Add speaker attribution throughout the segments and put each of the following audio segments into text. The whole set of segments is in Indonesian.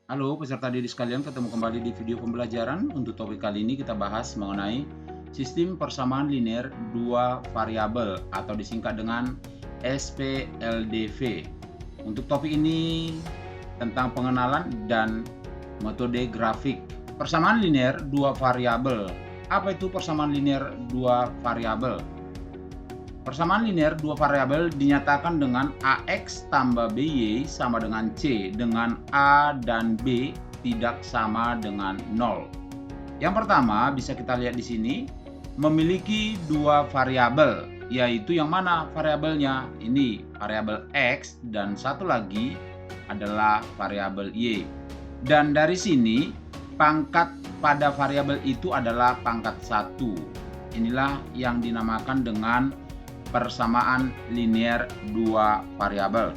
Speaker 1: Halo peserta didik sekalian, ketemu kembali di video pembelajaran. Untuk topik kali ini kita bahas mengenai sistem persamaan linear dua variabel atau disingkat dengan SPLDV. Untuk topik ini tentang pengenalan dan metode grafik. Persamaan linear dua variabel. Apa itu persamaan linear dua variabel? Persamaan linear dua variabel dinyatakan dengan AX tambah BY sama dengan C dengan A dan B tidak sama dengan 0. Yang pertama bisa kita lihat di sini memiliki dua variabel, yaitu yang mana variabelnya? Ini variabel X dan satu lagi adalah variabel Y. Dan dari sini pangkat pada variabel itu adalah pangkat 1. Inilah yang dinamakan dengan persamaan linear dua variabel.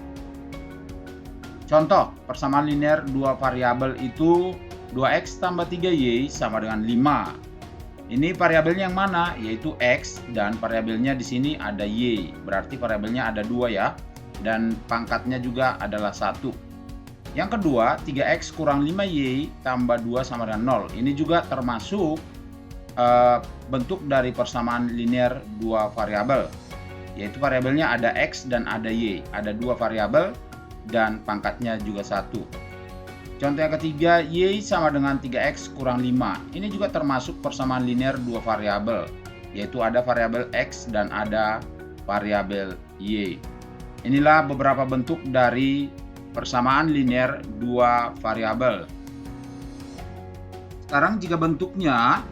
Speaker 1: Contoh, persamaan linear dua variabel itu 2x tambah 3y sama dengan 5. Ini variabelnya yang mana? Yaitu x, dan variabelnya di sini ada y. Berarti variabelnya ada 2 ya. Dan pangkatnya juga adalah 1. Yang kedua, 3x kurang 5y tambah 2 sama dengan 0. Ini juga termasuk bentuk dari persamaan linear dua variabel. Yaitu variabelnya ada X dan ada Y. Ada dua variabel dan pangkatnya juga 1. Contoh yang ketiga, Y sama dengan 3X kurang 5. Ini juga termasuk persamaan linear dua variabel. Yaitu ada variabel X dan ada variabel Y. Inilah beberapa bentuk dari persamaan linear dua variabel. Sekarang jika bentuknya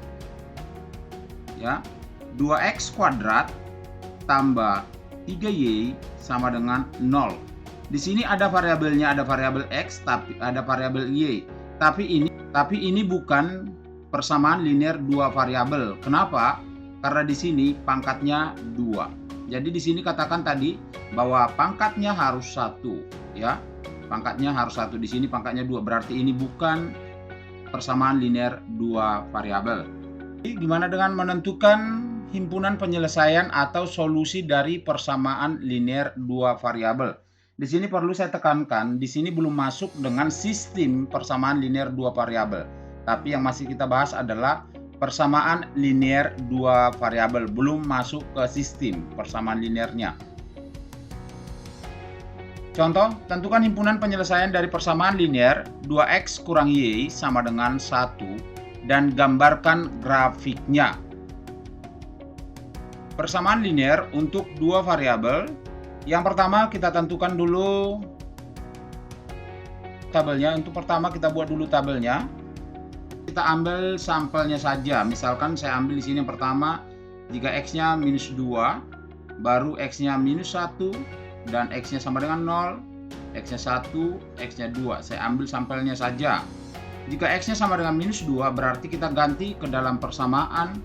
Speaker 1: ya 2X kuadrat tambah 3y sama dengan 0. Di sini ada variabelnya, ada variabel x, tapi ada variabel y. Tapi ini bukan persamaan linear dua variabel. Kenapa? Karena di sini pangkatnya 2. Jadi di sini katakan tadi bahwa pangkatnya harus 1, ya. Pangkatnya harus 1. Di sini pangkatnya 2. Berarti ini bukan persamaan linear dua variabel. Jadi, gimana dengan menentukan himpunan penyelesaian atau solusi dari persamaan linear dua variabel? Di sini perlu saya tekankan, di sini belum masuk dengan sistem persamaan linear dua variabel. Tapi yang masih kita bahas adalah persamaan linear dua variabel, belum masuk ke sistem persamaan linearnya. Contoh, tentukan himpunan penyelesaian dari persamaan linear 2x kurang y sama dengan 1 dan gambarkan grafiknya. Persamaan linear untuk dua variabel. Yang pertama kita tentukan dulu tabelnya. Untuk pertama kita buat dulu tabelnya. Kita ambil sampelnya saja. Misalkan saya ambil di sini yang pertama, jika x-nya minus 2, baru x-nya minus 1, dan x-nya sama dengan 0, x-nya 1, x-nya 2. Saya ambil sampelnya saja. Jika x-nya sama dengan minus 2, berarti kita ganti ke dalam persamaan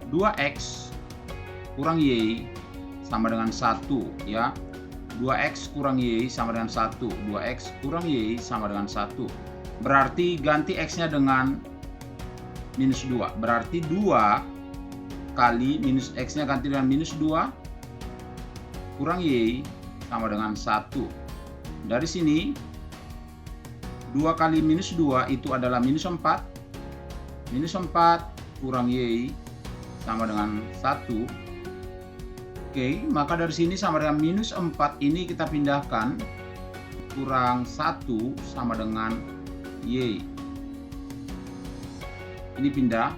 Speaker 1: 2x kurang y sama dengan 1, ya. 2x kurang y sama dengan 1. 2x kurang y sama dengan 1. Berarti ganti x-nya dengan minus 2. Berarti 2 kali minus x-nya ganti dengan minus 2 kurang y sama dengan 1. Dari sini 2 kali minus 2 itu adalah minus 4. Minus 4 kurang y sama dengan 1. Oke, maka dari sini sama dengan minus 4 ini kita pindahkan, kurang 1 sama dengan y. Ini pindah,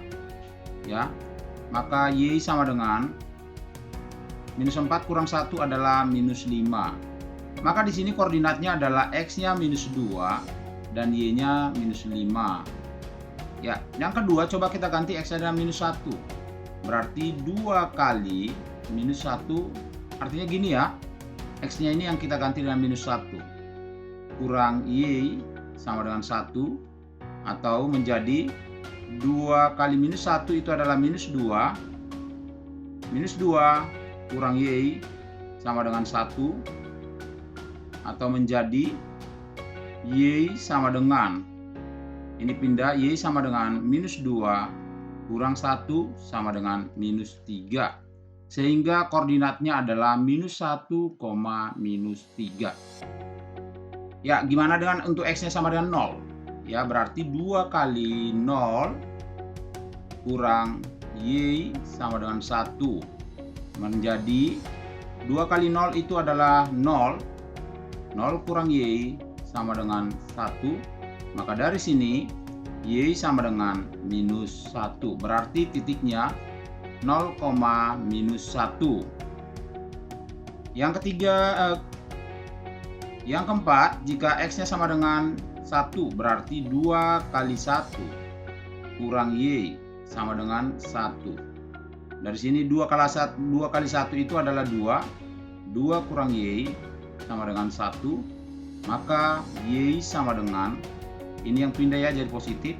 Speaker 1: ya. Maka y sama dengan minus 4 kurang 1 adalah minus 5. Maka di sini koordinatnya adalah x-nya minus 2 dan y-nya minus 5. Ya, yang kedua coba kita ganti x-nya dengan minus 1. Berarti 2 kali minus 1, artinya gini ya, x-nya ini yang kita ganti dengan minus 1 kurang y sama dengan 1, atau menjadi 2 kali minus 1 itu adalah minus 2. Minus 2 kurang y sama dengan 1, atau menjadi y sama dengan, ini pindah, y sama dengan minus 2 kurang 1 sama dengan minus 3. Sehingga koordinatnya adalah minus 1, minus 3. Ya, gimana dengan untuk x-nya sama dengan 0? ya, berarti 2 kali 0 kurang Y sama dengan 1. Menjadi 2 kali 0 itu adalah 0. 0 kurang Y sama dengan 1. Maka dari sini Y sama dengan minus 1. Berarti titiknya 0, minus 1. Yang ketiga, yang keempat, jika X-nya sama dengan 1, berarti 2 kali 1 kurang Y sama dengan 1. Dari sini 2 kali 1 itu adalah 2. 2 kurang Y sama dengan 1. Maka Y sama dengan, ini yang pindah ya jadi positif,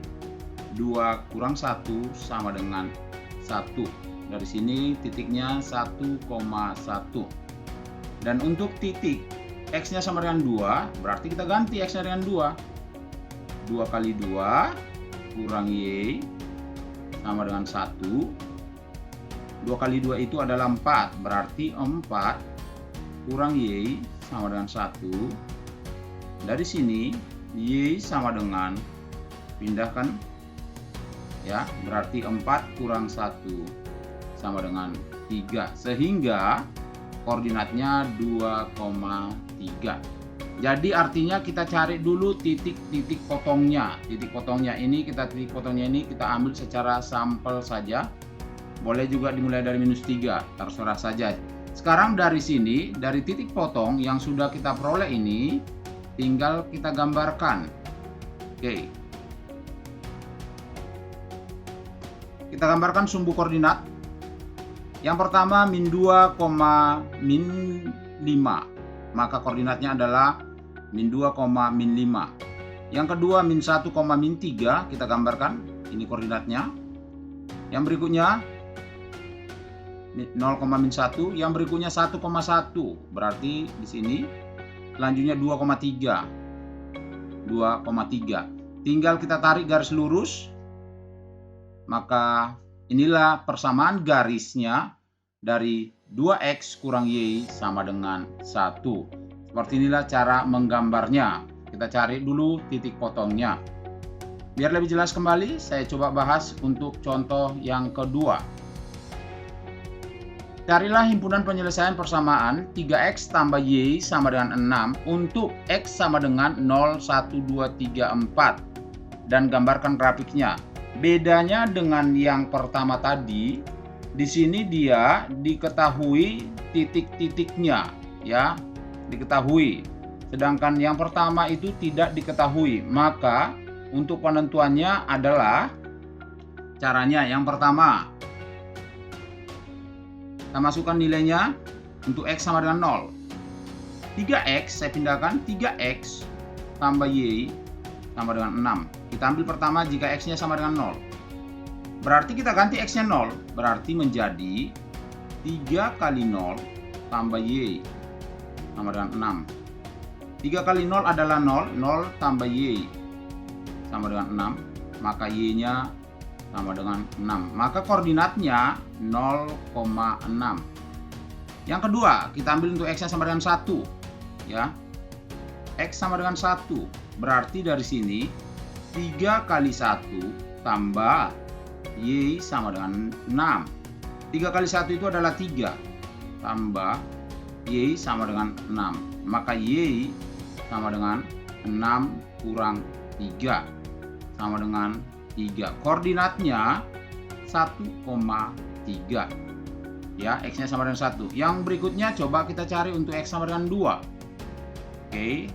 Speaker 1: 2 kurang 1 sama dengan 1. Dari sini titiknya 1,1. Dan untuk titik X-nya sama dengan 2, berarti kita ganti X-nya dengan 2. 2 kali 2 kurang Y sama dengan 1. 2 kali 2 itu adalah 4. Berarti 4 kurang Y sama dengan 1. Dari sini Y sama dengan, pindahkan ya, berarti 4 kurang 1 sama dengan 3. Sehingga koordinatnya 2,3. Jadi artinya kita cari dulu titik-titik potongnya. Titik potongnya ini kita ambil secara sampel saja. Boleh juga dimulai dari minus 3, terserah saja. Sekarang dari sini, dari titik potong yang sudah kita peroleh ini, tinggal kita gambarkan. Oke. Kita gambarkan sumbu koordinat. Yang pertama min 2, min 5. Maka koordinatnya adalah min 2, min 5. Yang kedua min 1, min 3, kita gambarkan, ini koordinatnya. Yang berikutnya 0, min 1, yang berikutnya 1,1, berarti di sini selanjutnya 2,3. Tinggal kita tarik garis lurus, maka inilah persamaan garisnya dari 2X kurang Y sama dengan 1. Seperti inilah cara menggambarnya. Kita cari dulu titik potongnya. Biar lebih jelas kembali, saya coba bahas untuk contoh yang kedua. Carilah himpunan penyelesaian persamaan 3X tambah Y sama dengan 6 untuk X sama dengan 0, 1, 2, 3, 4. Dan gambarkan grafiknya. Bedanya dengan yang pertama tadi, di sini dia diketahui titik-titiknya, ya, diketahui. Sedangkan yang pertama itu tidak diketahui. Maka untuk penentuannya adalah caranya. Yang pertama, kita masukkan nilainya untuk X sama dengan 0. 3X saya pindahkan, 3X tambah Y sama dengan 6. Kita ambil pertama jika X-nya sama dengan 0. Berarti kita ganti X-nya 0. Berarti menjadi 3 kali 0 tambah Y sama dengan 6. 3 kali 0 adalah 0. 0 tambah Y sama dengan 6. Maka Y-nya sama dengan 6. Maka koordinatnya 0,6. Yang kedua, kita ambil untuk X-nya sama dengan 1. Ya. X sama dengan 1. Berarti dari sini 3 kali 1 tambah Y sama dengan 6. 3 kali 1 itu adalah 3. Tambah Y sama dengan 6. Maka Y sama dengan 6 kurang 3. Sama dengan 3. Koordinatnya 1,3. Ya, X-nya sama dengan 1. Yang berikutnya coba kita cari untuk X sama dengan 2. Oke.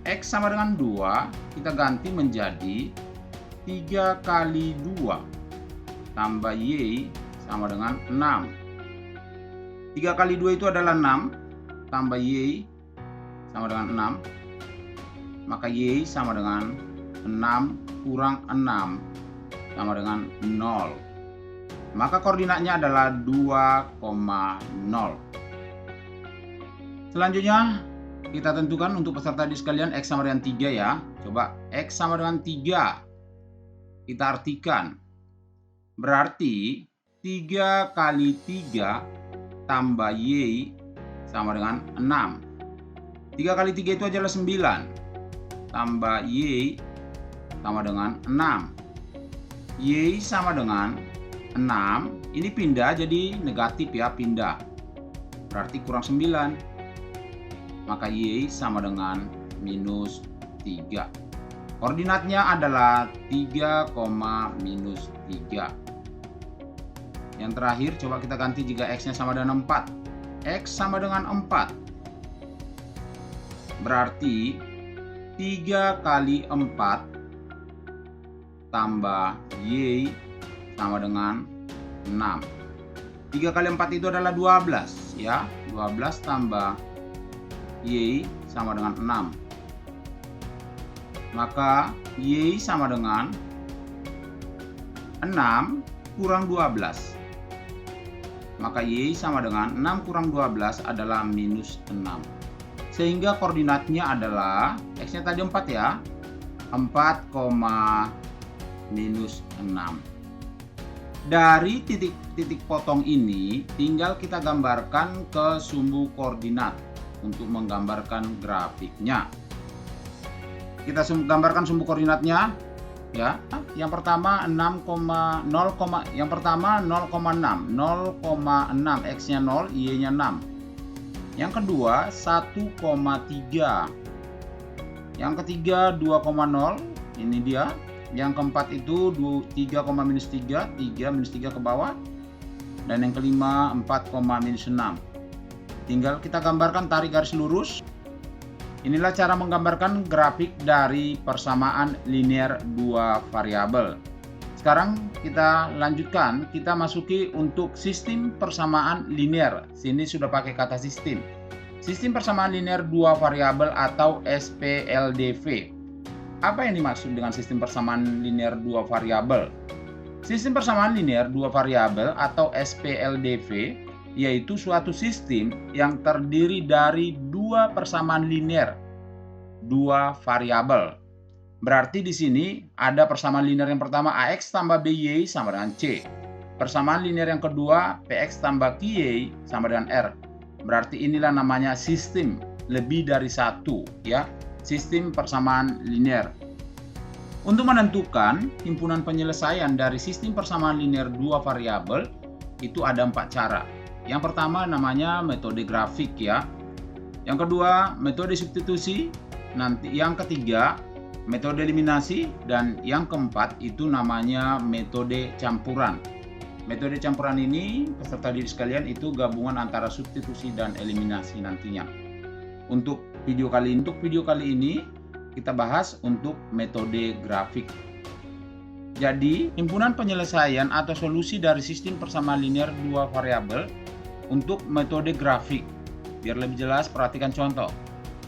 Speaker 1: X sama dengan 2, kita ganti menjadi 3 kali 2. Tambah Y sama dengan 6. 3 kali 2 itu adalah 6. Tambah Y sama dengan 6. Maka Y sama dengan 6 kurang 6 sama dengan 0. Maka koordinatnya adalah 2,0. Selanjutnya kita tentukan untuk peserta didik sekalian X sama dengan 3 ya. Coba X sama dengan 3. Kita artikan. Berarti 3 kali 3 tambah Y sama dengan 6. 3 kali 3 itu adalah 9. Tambah Y sama dengan 6. Y sama dengan 6. Ini pindah jadi negatif ya, pindah. Berarti kurang 9. Maka Y sama dengan minus 3. Koordinatnya adalah 3, minus 3. Yang terakhir coba kita ganti jika X-nya sama dengan 4. X sama dengan 4. Berarti 3 kali 4 tambah Y sama dengan 6. 3 kali 4 itu adalah 12 ya. 12 tambah Y sama dengan 6. Maka Y sama dengan 6 kurang 12. Maka Y sama dengan 6 kurang 12 adalah minus 6. Sehingga koordinatnya adalah X-nya tadi 4 ya. 4, minus 6. Dari titik-titik potong ini tinggal kita gambarkan ke sumbu koordinat untuk menggambarkan grafiknya. Kita gambarkan sumbu koordinatnya ya. Yang pertama 6,0, yang pertama 0,6. 0,6 X-nya 0, Y-nya 6. Yang kedua 1,3. Yang ketiga 2,0. Ini dia. Yang keempat itu 3, minus 3. 3 minus 3 ke bawah. Dan yang kelima 4, minus 6. Tinggal kita gambarkan, tarik garis lurus. Inilah cara menggambarkan grafik dari persamaan linear dua variabel. Sekarang kita lanjutkan, kita masuki untuk sistem persamaan linear. Sini sudah pakai kata sistem. Sistem persamaan linear dua variabel atau SPLDV. Apa yang dimaksud dengan sistem persamaan linear dua variabel? Sistem persamaan linear dua variabel atau SPLDV yaitu suatu sistem yang terdiri dari dua persamaan linear dua variabel. Berarti di sini ada persamaan linear yang pertama AX tambah BY sama dengan C. Persamaan linear yang kedua PX tambah QY sama dengan R. Berarti inilah namanya sistem lebih dari satu ya. Sistem persamaan linear. Untuk menentukan himpunan penyelesaian dari sistem persamaan linear dua variabel itu ada 4 cara. Yang pertama namanya metode grafik ya. Yang kedua metode substitusi. Nanti yang ketiga metode eliminasi, dan yang keempat itu namanya metode campuran. Metode campuran ini peserta didik sekalian itu gabungan antara substitusi dan eliminasi nantinya. Untuk video kali ini kita bahas untuk metode grafik. Jadi himpunan penyelesaian atau solusi dari sistem persamaan linear dua variabel untuk metode grafik. Biar lebih jelas perhatikan contoh.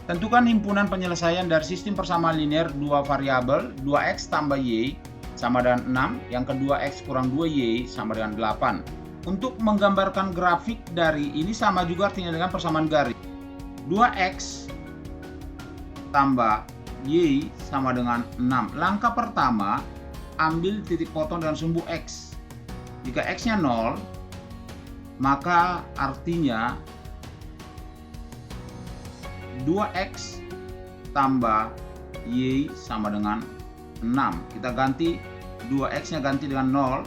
Speaker 1: Tentukan himpunan penyelesaian dari sistem persamaan linear dua variabel 2x tambah y sama dengan 6, yang kedua x kurang 2y sama dengan 8. Untuk menggambarkan grafik dari ini sama juga artinya dengan persamaan garis. 2x tambah y sama dengan 6. Langkah pertama, ambil titik potong dengan sumbu x. Jika x-nya 0, maka artinya 2x tambah y sama dengan 6. Kita ganti 2x-nya ganti dengan 0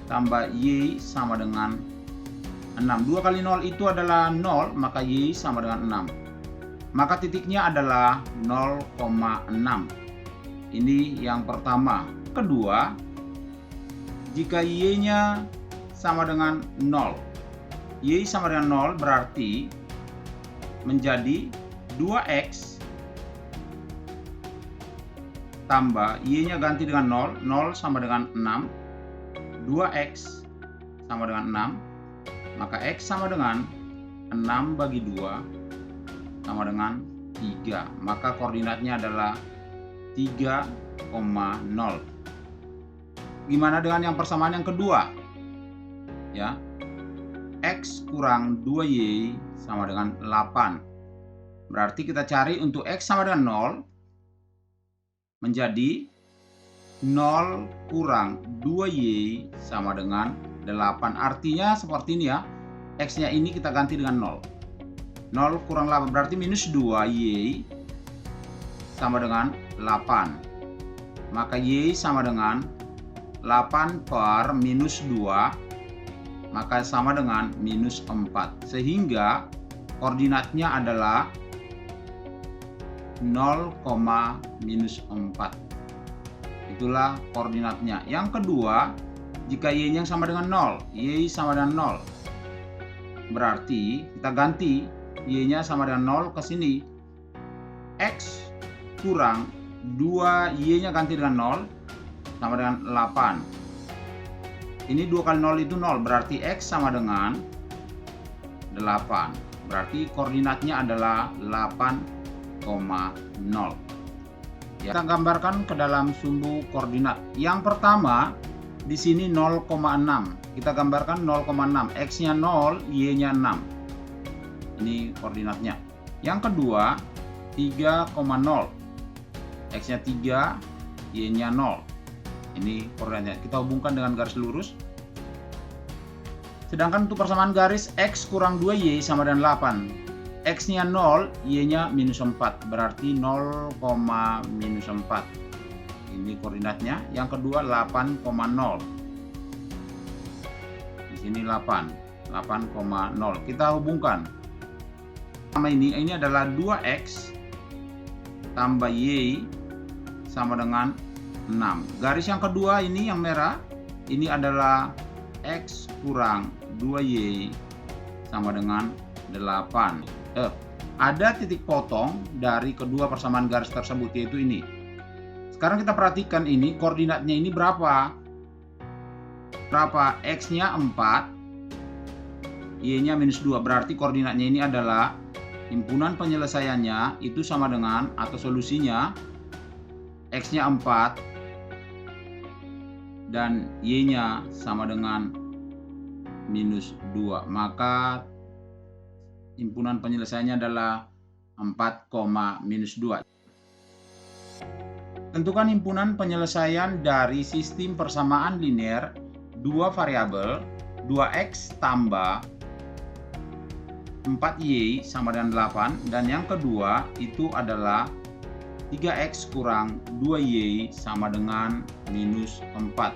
Speaker 1: tambah y sama dengan 6. 2 kali 0 itu adalah 0, maka y sama dengan 6. Maka titiknya adalah 0,6. Ini yang pertama. Kedua, jika y-nya sama dengan 0. Y sama dengan 0 berarti menjadi 2x tambah y-nya ganti dengan 0, 0 sama dengan 6, 2x sama dengan 6, maka x sama dengan 6 bagi 2 sama dengan 3, maka koordinatnya adalah 3,0. Gimana dengan yang persamaan yang kedua? Ya, x kurang 2y sama dengan 8. Berarti kita cari untuk x sama dengan 0 menjadi 0 kurang 2y sama dengan 8. Artinya seperti ini ya. X-nya ini kita ganti dengan 0. 0 kurang 8 berarti minus 2y sama dengan 8. maka Y sama dengan 8 per minus 2, maka sama dengan minus 4. Sehingga koordinatnya adalah 0, minus 4. Itulah koordinatnya. Yang kedua, jika Y-nya sama dengan 0, Y sama dengan 0. Berarti kita ganti Y-nya sama dengan 0 ke sini. X kurang 2, Y-nya ganti dengan 0, sama dengan 8. Ini 2 kali 0 itu 0, berarti X sama dengan 8. Berarti koordinatnya adalah 8,0. Ya, kita gambarkan ke dalam sumbu koordinat. Yang pertama, di sini 0,6. Kita gambarkan 0,6. X-nya 0, Y-nya 6. Ini koordinatnya. Yang kedua, 3,0. X-nya 3, Y-nya 0. Ini koordinatnya. Kita hubungkan dengan garis lurus. Sedangkan untuk persamaan garis X kurang 2Y sama dengan 8. X-nya 0, Y-nya minus 4. Berarti 0, minus 4. Ini koordinatnya. Yang kedua 8,0. Di sini 8,0. Kita hubungkan. Sama ini adalah 2X tambah Y sama dengan 6. Garis yang kedua ini yang merah, ini adalah X kurang 2Y sama dengan 8. Ada titik potong dari kedua persamaan garis tersebut, yaitu ini. Sekarang kita perhatikan ini koordinatnya ini berapa? X-nya 4, Y-nya minus 2. Berarti koordinatnya ini adalah himpunan penyelesaiannya itu sama dengan, atau solusinya, X-nya 4 dan Y-nya sama dengan minus 2. Maka himpunan penyelesaiannya adalah 4, minus 2. Tentukan himpunan penyelesaian dari sistem persamaan linear 2 variabel 2X tambah 4Y sama dengan 8, dan yang kedua itu adalah 3X kurang 2Y sama dengan minus 4.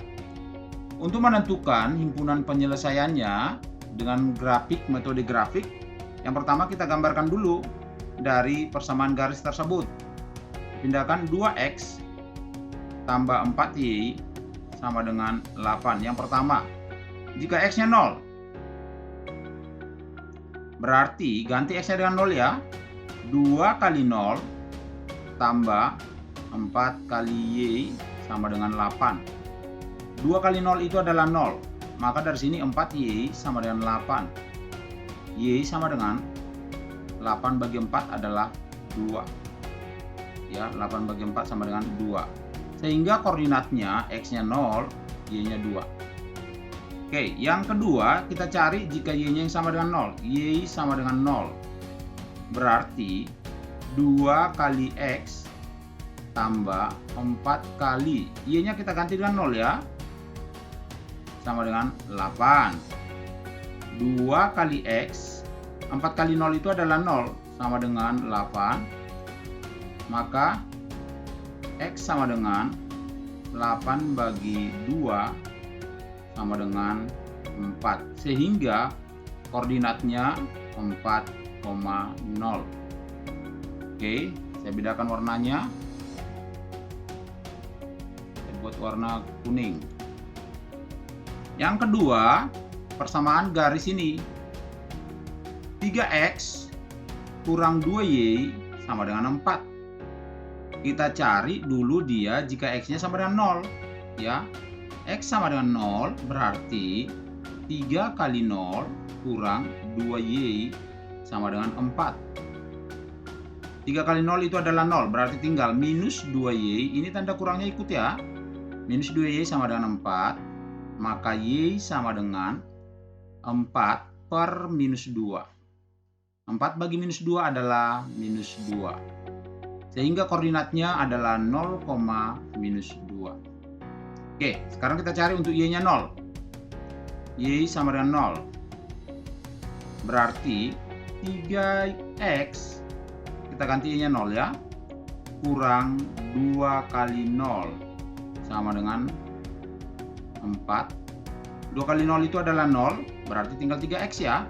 Speaker 1: Untuk menentukan himpunan penyelesaiannya dengan grafik, metode grafik, yang pertama kita gambarkan dulu dari persamaan garis tersebut. Pindahkan 2X tambah 4Y sama dengan 8. Yang pertama, jika X-nya 0, berarti ganti X-nya dengan 0 ya. 2 kali 0 tambah 4 kali Y sama dengan 8. 2 kali 0 itu adalah 0. Maka dari sini 4Y sama dengan 8. Y sama dengan 8 bagi 4 adalah 2. Ya, 8 bagi 4 sama dengan 2. Sehingga koordinatnya X-nya 0, Y-nya 2. Oke, yang kedua kita cari jika Y-nya yang sama dengan 0. Y sama dengan 0. Berarti 2 kali X tambah 4 kali Y-nya kita ganti dengan 0 ya. Sama dengan 8. 2 kali X, 4 kali 0 itu adalah 0, sama dengan 8. Maka X sama dengan 8 bagi 2 sama dengan 4. Sehingga koordinatnya 4,0. Oke, saya bedakan warnanya. Saya buat warna kuning. Yang kedua, persamaan garis ini 3X kurang 2Y sama dengan 4. Kita cari dulu dia jika X-nya sama dengan 0 ya. X sama dengan 0 berarti 3 kali 0 kurang 2Y sama dengan 4. 3 kali 0 itu adalah 0, berarti tinggal minus 2Y. Ini tanda kurangnya ikut ya. Minus 2Y sama dengan 4, maka Y sama dengan 4 per minus 2. 4 bagi minus 2 adalah minus 2. Sehingga koordinatnya adalah 0, minus 2. Oke, sekarang kita cari untuk Y-nya 0. Y sama dengan 0. Berarti 3X, kita ganti Y-nya 0 ya, kurang 2 kali 0 sama dengan 4. 2 kali 0 itu adalah 0, berarti tinggal 3x ya.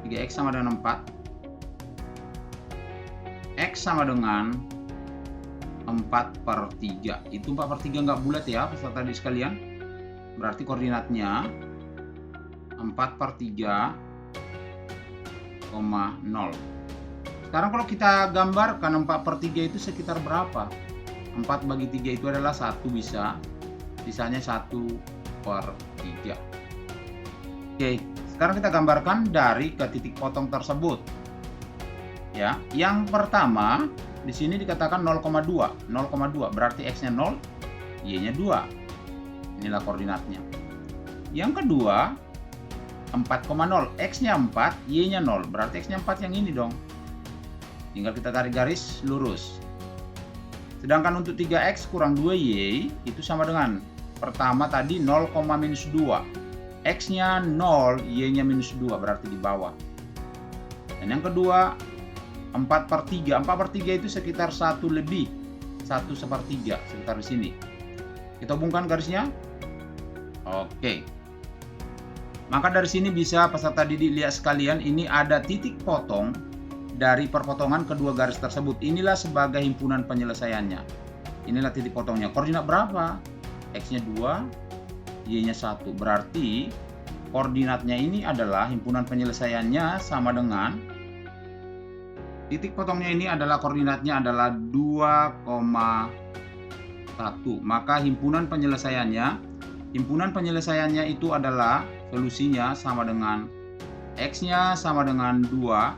Speaker 1: 3x sama dengan 4. X sama dengan 4/3. Itu 4/3 nggak bulat ya peserta didik sekalian. Berarti koordinatnya 4/3,0. Sekarang kalau kita gambarkan 4/3 itu sekitar berapa? 4 bagi 3 itu adalah 1 bisa. Sisanya 1/3. Oke, sekarang kita gambarkan dari ke titik potong tersebut. Ya, yang pertama di sini dikatakan 0,2. 0,2 berarti x-nya 0, y-nya 2. Inilah koordinatnya. Yang kedua 4,0, x-nya 4, y-nya 0. Berarti x-nya 4 yang ini dong. Tinggal kita tarik garis lurus. Sedangkan untuk 3x kurang 2y itu sama dengan pertama tadi 0, minus 2. X-nya 0, y-nya minus 2, berarti di bawah. Dan yang kedua 4/3. 4/3 itu sekitar 1 lebih 1/3, sekitar di sini. Kita hubungkan garisnya. Oke. Maka dari sini bisa peserta didik lihat sekalian, ini ada titik potong dari perpotongan kedua garis tersebut. Inilah sebagai himpunan penyelesaiannya. Inilah titik potongnya. Koordinat berapa? X-nya 2, Y-nya 1. Berarti koordinatnya ini adalah himpunan penyelesaiannya sama dengan titik potongnya ini adalah koordinatnya adalah 2,1. Maka himpunan penyelesaiannya itu adalah solusinya sama dengan X-nya sama dengan 2,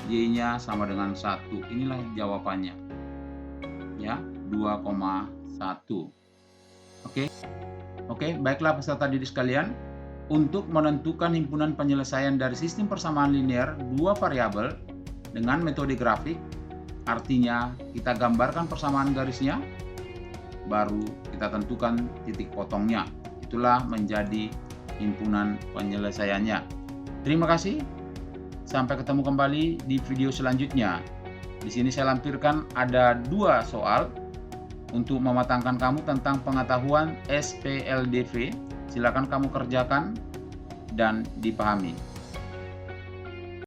Speaker 1: Y-nya sama dengan 1. Inilah jawabannya. Ya, 2,1. Oke, baiklah peserta didik sekalian. Untuk menentukan himpunan penyelesaian dari sistem persamaan linear dua variabel dengan metode grafik, artinya kita gambarkan persamaan garisnya, baru kita tentukan titik potongnya. Itulah menjadi himpunan penyelesaiannya. Terima kasih. Sampai ketemu kembali di video selanjutnya. Di sini saya lampirkan ada 2 soal untuk mematangkan kamu tentang pengetahuan SPLDV. Silakan kamu kerjakan dan dipahami.